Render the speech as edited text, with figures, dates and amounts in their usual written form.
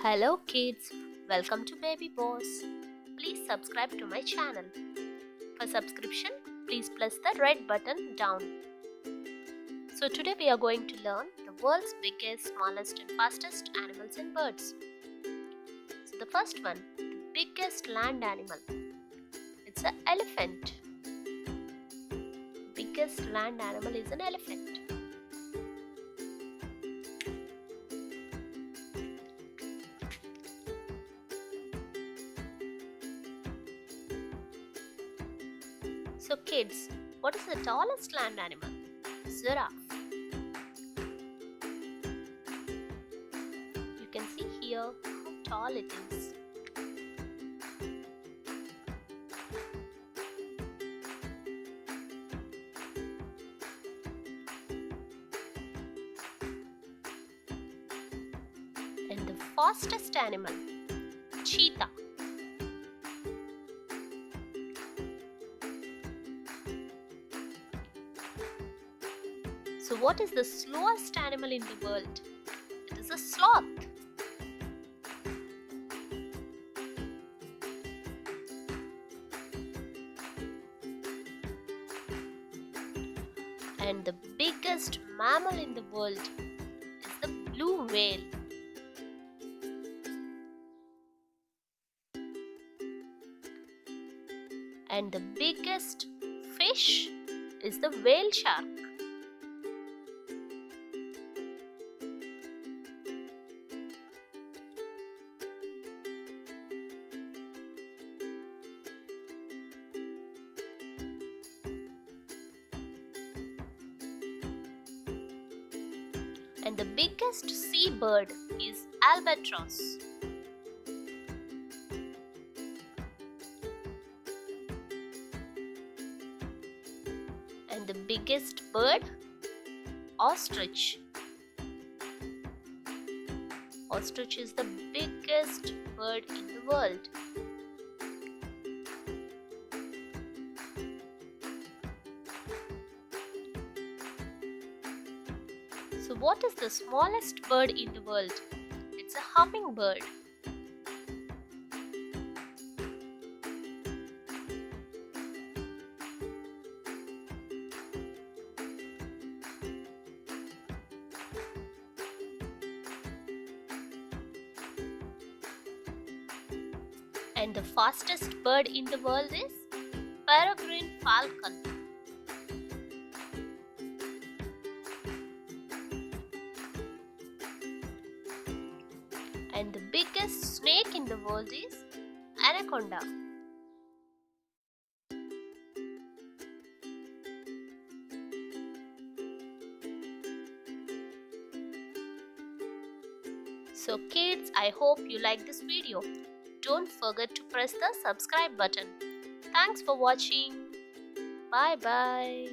Hello kids, welcome to Baby Boss. Please subscribe to my channel. For subscription, please press the red button down. So today we are going to learn the world's biggest, smallest and fastest animals and birds. So the first one, the biggest land animal. It's an elephant. Biggest land animal is an elephant. So kids, what is the tallest land animal? Giraffe. You can see here how tall it is. And the fastest animal, cheetah. So what is the slowest animal in the world? It is a sloth. And the biggest mammal in the world is the blue whale. And the biggest fish is the whale shark. And the biggest seabird is albatross. And the biggest bird, ostrich. Ostrich is the biggest bird in the world. So what is the smallest bird in the world? It's a hummingbird. And the fastest bird in the world is peregrine falcon. And the biggest snake in the world is anaconda. So kids, I hope you like this video. Don't forget to press the subscribe button. Thanks for watching. Bye bye.